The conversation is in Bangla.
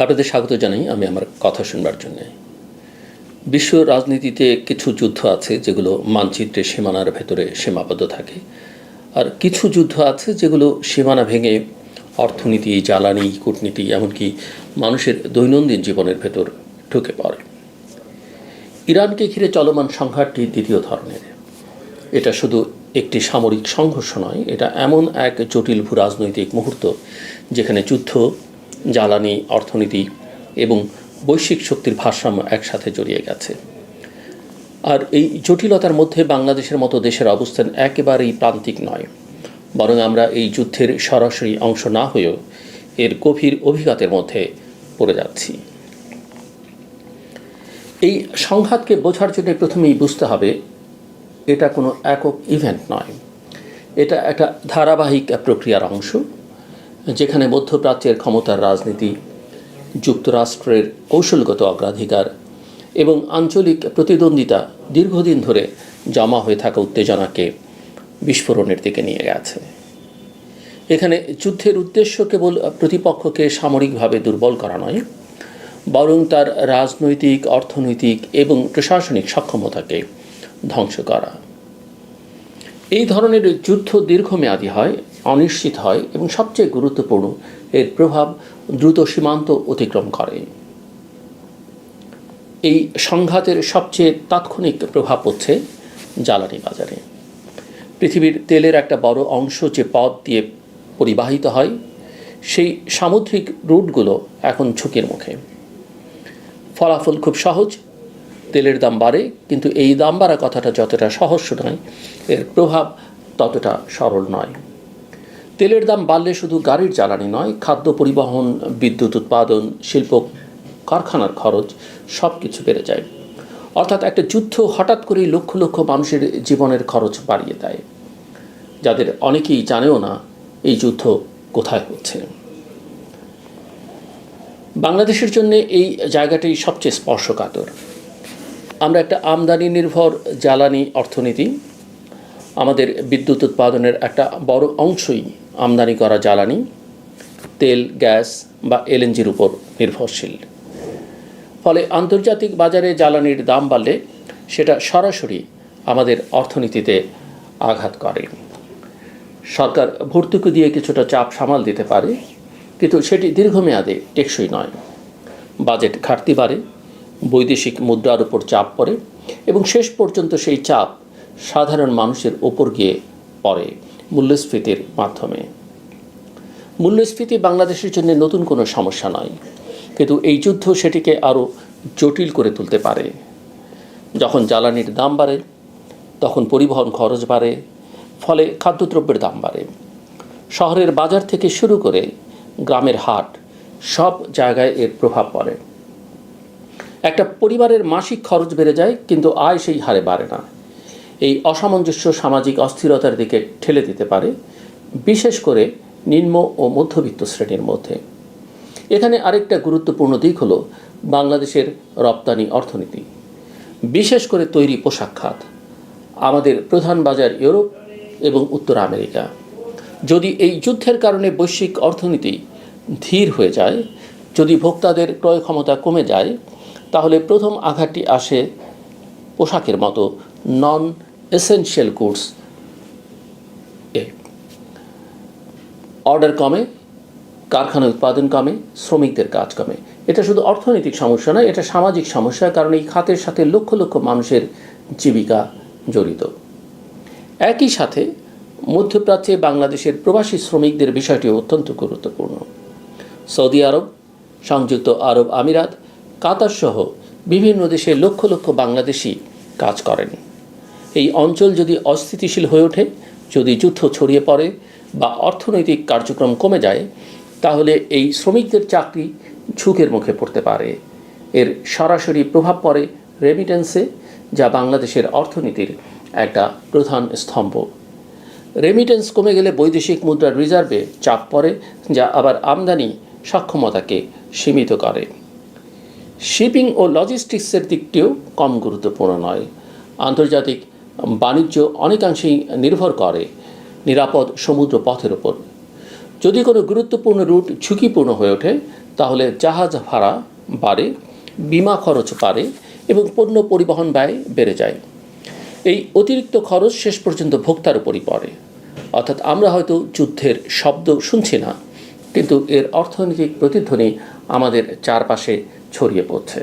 আপনাদের স্বাগত জানাই আমি আমার কথা শুনবার জন্য। বিশ্ব রাজনীতিতে কিছু যুদ্ধ আছে যেগুলো মানচিত্রের সীমানার ভেতরে সীমাবদ্ধ থাকে, আর কিছু যুদ্ধ আছে যেগুলো সীমানা ভেঙে অর্থনীতি, জ্বালানি, কূটনীতি, এমনকি মানুষের দৈনন্দিন জীবনের ভেতর ঢুকে পড়ে। ইরানকে ঘিরে চলমান সংঘাতটি দ্বিতীয় ধরনের। এটা শুধু একটি সামরিক সংঘর্ষ নয়, এটা এমন এক জটিল ভূরাজনৈতিক মুহূর্ত যেখানে যুদ্ধ, জ্বালানি, অর্থনীতি এবং বৈশ্বিক শক্তির ভারসাম্য একসাথে জড়িয়ে গেছে। আর এই জটিলতার মধ্যে বাংলাদেশের মতো দেশের অবস্থান একেবারেই প্রান্তিক নয়, বরং আমরা এই যুদ্ধের সরাসরি অংশ না হয়েও এর গভীর অভিঘাতের মধ্যে পড়ে যাচ্ছি। এই সংঘাতকে বোঝার জন্য প্রথমেই বুঝতে হবে এটা কোনো একক ইভেন্ট নয়, এটা একটা ধারাবাহিক প্রক্রিয়ার অংশ, যেখানে মধ্যপ্রাচ্যের ক্ষমতার রাজনীতি, যুক্তরাষ্ট্রের কৌশলগত অগ্রাধিকার এবং আঞ্চলিক প্রতিদ্বন্দ্বিতা দীর্ঘদিন ধরে জমা হয়ে থাকা উত্তেজনাকে বিস্ফোরণের দিকে নিয়ে গেছে। এখানে যুদ্ধের উদ্দেশ্য কেবল প্রতিপক্ষকে সামরিকভাবে দুর্বল করা নয়, বরং তার রাজনৈতিক, অর্থনৈতিক এবং প্রশাসনিক সক্ষমতাকে ধ্বংস করা। এই ধরনের যুদ্ধ দীর্ঘমেয়াদী হয়, অনিশ্চিত হয় এবং সবচেয়ে গুরুত্বপূর্ণ, এর প্রভাব দ্রুত সীমান্ত অতিক্রম করে। এই সংঘাতের সবচেয়ে তাৎক্ষণিক প্রভাব হচ্ছে জ্বালানি বাজারে। পৃথিবীর তেলের একটা বড় অংশ যে পথ দিয়ে পরিবাহিত হয়, সেই সামুদ্রিক রুটগুলো এখন ঝুঁকির মুখে। ফলাফল খুব সহজ, তেলের দাম বাড়ে, কিন্তু এই দাম বাড়া কথাটা যতটা সহজ নয়, এর প্রভাব ততটা সরল নয়। তেলের দাম বাড়লে শুধু গাড়ির জ্বালানি নয়, খাদ্য পরিবহন, বিদ্যুৎ উৎপাদন, শিল্প কারখানার খরচ সব কিছু বেড়ে যায়। অর্থাৎ একটা যুদ্ধ হঠাৎ করেই লক্ষ লক্ষ মানুষের জীবনের খরচ বাড়িয়ে দেয়, যাদের অনেকেই জানেও না এই যুদ্ধ কোথায় হচ্ছে। বাংলাদেশের জন্য এই জায়গাটি সবচেয়ে স্পর্শকাতর। আমরা একটা আমদানি নির্ভর জ্বালানি অর্থনীতি। আমাদের বিদ্যুৎ উৎপাদনের একটা বড় অংশই আমদানি করা জ্বালানি, তেল, গ্যাস বা এলএনজির উপর নির্ভরশীল। ফলে আন্তর্জাতিক বাজারে জ্বালানির দাম বাড়লে সেটা সরাসরি আমাদের অর্থনীতিতে আঘাত করে। সরকার ভর্তুকি দিয়ে কিছুটা চাপ সামাল দিতে পারে, কিন্তু সেটি দীর্ঘমেয়াদে টেকসই নয়। বাজেট ঘাটতি বাড়ে, বৈদেশিক মুদ্রার উপর চাপ পড়ে এবং শেষ পর্যন্ত সেই চাপ সাধারণ মানুষের ওপর গিয়ে পড়ে মূল্যস্ফীতির মাধ্যমে। মূল্যস্ফীতি বাংলাদেশের জন্য নতুন কোনো সমস্যা নয়, কিন্তু এই যুদ্ধ সেটিকে আরও জটিল করে তুলতে পারে। যখন জ্বালানির দাম বাড়ে, তখন পরিবহন খরচ বাড়ে, ফলে খাদ্যদ্রব্যের দাম বাড়ে। শহরের বাজার থেকে শুরু করে গ্রামের হাট, সব জায়গায় এর প্রভাব পড়ে। একটা পরিবারের মাসিক খরচ বেড়ে যায়, কিন্তু আয় সেই হারে বাড়ে না। এই অসামঞ্জস্য সামাজিক অস্থিরতার দিকে ঠেলে দিতে পারে, বিশেষ করে নিম্ন ও মধ্যবিত্ত শ্রেণীর মধ্যে। এখানে আরেকটা গুরুত্বপূর্ণ দিক হলো বাংলাদেশের রপ্তানি অর্থনীতি, বিশেষ করে তৈরি পোশাক খাত। আমাদের প্রধান বাজার ইউরোপ এবং উত্তর আমেরিকা। যদি এই যুদ্ধের কারণে বৈশ্বিক অর্থনীতি ধীর হয়ে যায়, যদি ভোক্তাদের ক্রয় ক্ষমতা কমে যায়, তাহলে প্রথম আঘাতটি আসে পোশাকের মতো নন এসেনশিয়াল গুডস এ। অর্ডার কমে, কারখানা উৎপাদন কমে, শ্রমিকদের কাজ কমে। এটা শুধু অর্থনৈতিক সমস্যা নয়, এটা সামাজিক সমস্যা, কারণ এই খাতের সাথে লক্ষ লক্ষ মানুষের জীবিকা জড়িত। একই সাথে মধ্যপ্রাচ্যে বাংলাদেশের প্রবাসী শ্রমিকদের বিষয়টি অত্যন্ত গুরুত্বপূর্ণ। সৌদি আরব, সংযুক্ত আরব আমিরাত, কাতার সহ বিভিন্ন দেশে লক্ষ লক্ষ বাংলাদেশি কাজ করেন। এই অঞ্চল যদি অস্থিতিশীল হয়ে ওঠে, যদি যুদ্ধ ছড়িয়ে পড়ে বা অর্থনৈতিক কার্যক্রম কমে যায়, তাহলে এই শ্রমিকদের চাকরি ঝুঁকির মুখে পড়তে পারে। এর সরাসরি প্রভাব পড়ে রেমিটেন্সে, যা বাংলাদেশের অর্থনীতির একটা প্রধান স্তম্ভ। রেমিটেন্স কমে গেলে বৈদেশিক মুদ্রার রিজার্ভে চাপ পড়ে, যা আবার আমদানি সক্ষমতাকে সীমিত করে। শিপিং ও লজিস্টিক্সের দিকটিও কম গুরুত্বপূর্ণ নয়। আন্তর্জাতিক বাণিজ্য অনেকাংশেই নির্ভর করে নিরাপদ সমুদ্র পথের উপর। যদি কোনো গুরুত্বপূর্ণ রুট ঝুঁকিপূর্ণ হয়ে ওঠে, তাহলে জাহাজ ভাড়া বাড়ে, বিমা খরচ বাড়ে এবং পণ্য পরিবহন ব্যয় বেড়ে যায়। এই অতিরিক্ত খরচ শেষ পর্যন্ত ভোক্তার উপরই পড়ে। অর্থাৎ আমরা হয়তো যুদ্ধের শব্দ শুনছি না, কিন্তু এর অর্থনৈতিক প্রতিধ্বনি আমাদের চারপাশে ছড়িয়ে পড়ছে।